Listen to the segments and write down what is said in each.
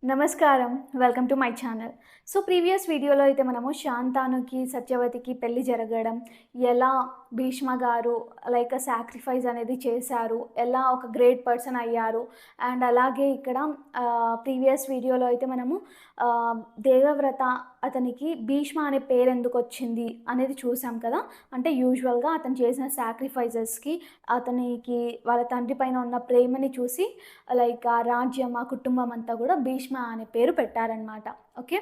నమస్కారం. Welcome to my channel. So, previous వీడియోలో అయితే మనము శాంతానుకి, సత్యవతికి పెళ్లి జరగడం, ఎలా భీష్మ గారు సాక్రిఫైస్ అనేది చేశారు, ఎలా ఒక గ్రేట్ పర్సన్ అయ్యారు. అండ్ అలాగే ఇక్కడ ప్రీవియస్ వీడియోలో అయితే మనము ఆహ్, దేవవ్రత అతనికి భీష్మ అనే పేరెందుకొచ్చింది అనేది చూసాం కదా! అంటే యూజువల్‌గా అతను చేసిన సాక్రిఫైజెస్‌కి, అతనికి వాళ్ళ తండ్రి పైన ఉన్న ప్రేమని చూసి ఆ రాజ్యం, ఆ కుటుంబం అంతా గూడా భీష్మ అనే పేరు పెట్టారనమాట. ఓకే.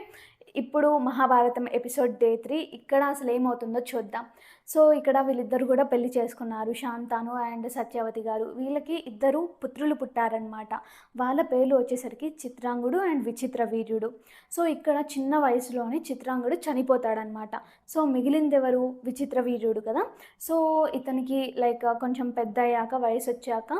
ఇప్పుడు మహాభారతం ఎపిసోడ్ డే 3 ఇక్కడ అసలేమవుతుందో చూద్దాం. సో, ఇక్కడ వీళ్ళిద్దరూ గూడా పెళ్లి చేసుకున్నారు. శాంతను అండ్ సత్యవతి గారు. వీళ్ళకి ఇద్దరు పుత్రులు పుట్టారనమాట. వాళ్ళ పేర్లు వచ్చేసరికి చిత్రాంగుడు అండ్ విచిత్ర వీర్యుడు. సో, ఇక్కడ చిన్న వయసులోనే చిత్రాంగుడు చనిపోతాడనమాట. సో, మిగిలిందెవరు? విచిత్ర వీర్యుడు కదా! సో, ఇతనికి కొంచెం పెద్దయ్యాక, వయసొచ్చాక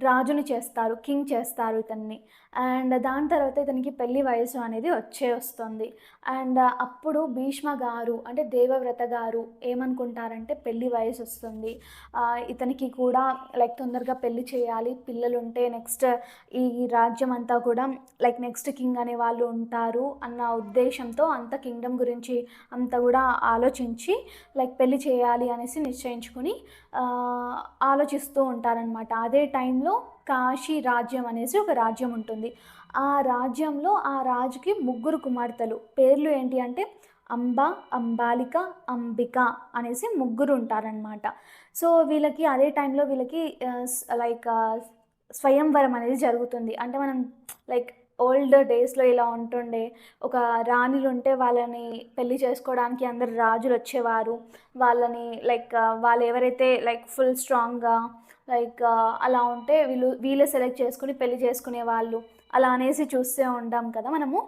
రాజుని చేస్తారు. కింగ్ చేస్తారు ఇతన్ని. అండ్ దాని తర్వాత ఇతనికి పెళ్లి వయసు అనేది వస్తుంది. అండ్ అప్పుడు భీష్మ గారు అంటే దేవవ్రత గారు ఏమనుకుంటారంటే పెళ్లి వయసొస్తుంది. ఇతనికి కూడా తొందరగా పెళ్లి చేయాలి. పిల్లలుంటే నెక్స్ట్ ఈ రాజ్యం అంతా కూడా నెక్స్ట్ కింగ్ అనే వాళ్ళు ఉంటారు అన్న ఉద్దేశంతో అంత కింగ్డమ్ గురించి అంతా కూడా ఆలోచించి పెళ్లి చేయాలి అనేసి నిశ్చయించుకొని ఆలోచిస్తూ ఉంటారనమాట. అదే టైంలో కాశీ రాజ్యం అనేసి ఒక రాజ్యం ఉంటుంది. ఆ రాజ్యంలో ఆ రాజుకి ముగ్గురు కుమార్తెలు. పేర్లు ఏంటి అంటే అంబ, అంబాలిక, అంబిక అనేసి ముగ్గురు ఉంటారనమాట. సో, వీళ్ళకి అదే టైంలో వీళ్ళకి స్వయంవరం అనేది జరుగుతుంది. అంటే మనం లైక్ ఓల్డ్ డేస్‌లో ఇలా ఉంటుండే. ఒక రాణిలుంటే వాళ్ళని పెళ్లి చేసుకోవడానికి అందరు రాజులొచ్చేవారు. వాళ్ళని వాళ్ళెవరైతే ఫుల్ స్ట్రాంగ్‌గా అలా ఉంటే వీళ్ళే సెలెక్ట్ చేసుకొని పెళ్లి చేసుకునేవాళ్ళు. అలా అనేసి చూస్తూ ఉంటాం కదా మనము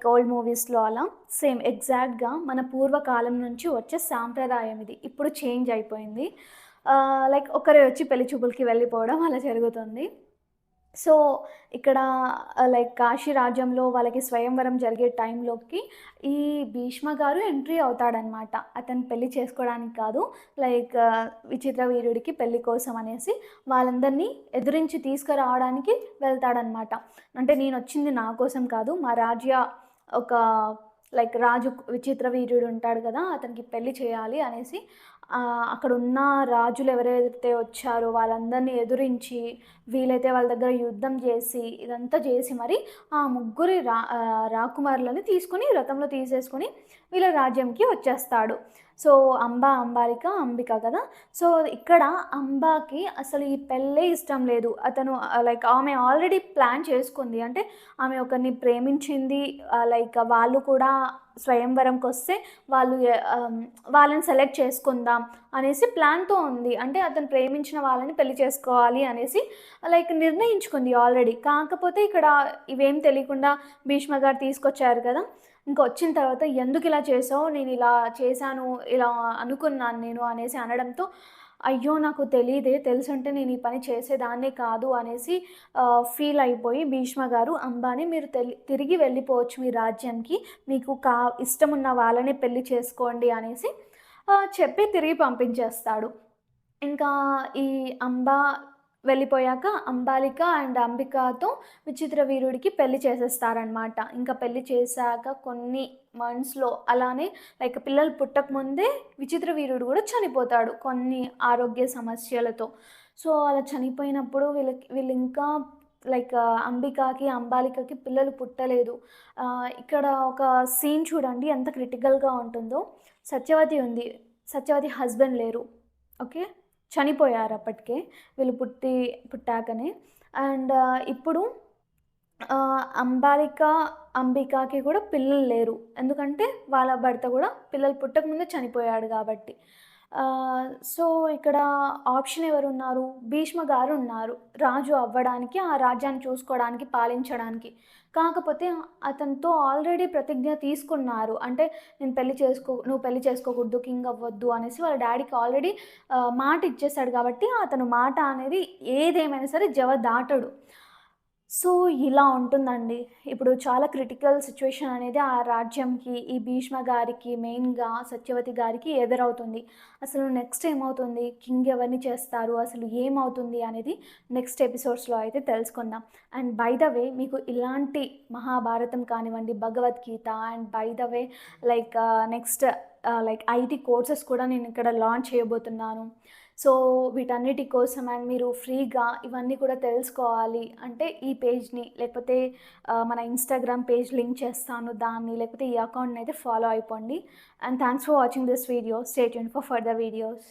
ఓల్డ్ మూవీస్‌లో అలా. సేమ్ ఎగ్జాక్ట్‌గా మన పూర్వకాలం నుంచి వచ్చే సాంప్రదాయం ఇది. ఇప్పుడు చేంజ్ అయిపోయింది. ఒకరే వచ్చి పెళ్లి చూపులకి వెళ్ళిపోవడం అలా జరుగుతుంది. సో, ఇక్కడ కాశీ రాజ్యంలో వాళ్ళకి స్వయంవరం జరిగే టైంలోకి ఈ భీష్మ గారు ఎంట్రీ అవుతాడనమాట. అతను పెళ్లి చేసుకోవడానికి కాదు, విచిత్ర వీరుడికి పెళ్లి కోసం అనేసి వాళ్ళందరినీ ఎదిరించి తీసుకురావడానికి వెళ్తాడనమాట. అంటే నేనొచ్చింది నా కోసం కాదు, మా రాజ్య ఒక రాజు విచిత్ర వీరుడు ఉంటాడు కదా! అతనికి పెళ్లి చేయాలి అనేసి అక్కడున్న రాజులు ఎవరైతే వచ్చారో వాళ్ళందరినీ ఎదురించి, వీలైతే వాళ్ళ దగ్గర యుద్ధం చేసి, ఇదంతా చేసి మరి ఆ ముగ్గురి రాకుమారులని తీసుకొని రథంలో తీసేసుకొని వీళ్ళ రాజ్యంకి వచ్చేస్తాడు. సో, అంబ, అంబాలిక, అంబిక కదా! సో, ఇక్కడ అంబాకి అసలు ఈ పెళ్ళే ఇష్టం లేదు. అతను ఆమె ఆల్రెడీ ప్లాన్ చేసుకుంది. అంటే ఆమె ఒకరిని ప్రేమించింది. వాళ్ళు కూడా స్వయంవరంకొస్తే వాళ్ళు వాళ్ళని సెలెక్ట్ చేసుకుందాం అనేసి ప్లాన్‌తో ఉంది. అంటే అతను ప్రేమించిన వాళ్ళని పెళ్లి చేసుకోవాలి అనేసి నిర్ణయించుకుంది ఆల్రెడీ. కాకపోతే ఇక్కడ ఇవేం తెలియకుండా భీష్మ గారు తీసుకొచ్చారు కదా! ఇంక వచ్చిన తర్వాత "ఎందుకిలా చేసావు? నేనిలా చేశాను, ఇలా అనుకున్నాను నేను" అనేసి అనడంతో, "అయ్యో! నాకు తెలీదే. తెలిసుంటే నేను ఈ పని చేసేదాన్నే కాదు" అనేసి ఫీల్ అయిపోయి భీష్మ గారు అంబాని "మీరు తిరిగి వెళ్ళిపోవచ్చు మీ రాజ్యానికి. మీకు ఇష్టమున్న వాళ్ళనే పెళ్లి చేసుకోండి" అనేసి చెప్పి తిరిగి పంపించేస్తాడు. ఇంకా ఈ అంబ వెళ్ళిపోయాక అంబాలిక అండ్ అంబికతో విచిత్ర వీరుడికి పెళ్లి చేసేస్తారనమాట. ఇంకా పెళ్లి చేశాక కొన్ని మంత్స్‌లో అలానే పిల్లలు పుట్టకముందే విచిత్ర వీరుడు కూడా చనిపోతాడు కొన్ని ఆరోగ్య సమస్యలతో. సో, అలా చనిపోయినప్పుడు వీళ్ళింకా అంబికకి, అంబాలికకి పిల్లలు పుట్టలేదు. ఇక్కడ ఒక సీన్ చూడండి ఎంత క్రిటికల్‌గా ఉంటుందో. సత్యవతి ఉంది. సత్యవతి హస్బెండ్ లేరు. ఓకే. చనిపోయారు అప్పటికే. వీళ్ళు పుట్టాకనే. అండ్ ఇప్పుడు అంబాలిక, అంబికకి కూడా పిల్లలు లేరు. ఎందుకంటే వాళ్ళ భర్త కూడా పిల్లలు పుట్టకముందే చనిపోయాడు కాబట్టి. సో, ఇక్కడ ఆప్షన్ ఎవరున్నారు? భీష్మ గారు ఉన్నారు. రాజు అవ్వడానికి, ఆ రాజ్యాన్ని చూసుకోవడానికి, పాలించడానికి. కాకపోతే అతనితో ఆల్రెడీ ప్రతిజ్ఞ తీసుకున్నారు. అంటే నువ్వు పెళ్లి చేసుకోకూడదు, కింగ్ అవ్వొద్దు అనేసి వాళ్ళ డ్యాడీకి ఆల్రెడీ మాట ఇచ్చేసాడు కాబట్టి అతను మాట అనేది ఏదేమైనా సరే దాటడు. సో, ఇలా ఉంటుందండి. ఇప్పుడు చాలా క్రిటికల్ సిట్యుయేషన్ అనేది ఆ రాజ్యంకి, ఈ భీష్మ గారికి మెయిన్‌గా సత్యవతి గారికి ఎదురవుతుంది. అసలు నెక్స్ట్ ఏమవుతుంది? కింగ్ ఎవరిని చేస్తారు? అసలు ఏమవుతుంది అనేది నెక్స్ట్ ఎపిసోడ్స్‌లో అయితే తెలుసుకుందాం. అండ్ బై ద వే మీకు ఇలాంటి మహాభారతం కానివ్వండి, Bhagavad Gita and by the way next IT courses కూడా నేను ఇక్కడ లాంచ్ చేయబోతున్నాను. సో, వీటన్నిటి కోసం అండ్ మీరు ఫ్రీగా ఇవన్నీ కూడా తెలుసుకోవాలి అంటే ఈ పేజ్‌ని లేకపోతే మన ఇన్‌స్టాగ్రామ్ పేజ్ లింక్ చేస్తాను. దాన్ని లేకపోతే ఈ అకౌంట్‌నయితే ఫాలో అయిపోండి. And thanks for watching this video. Stay tuned for further videos.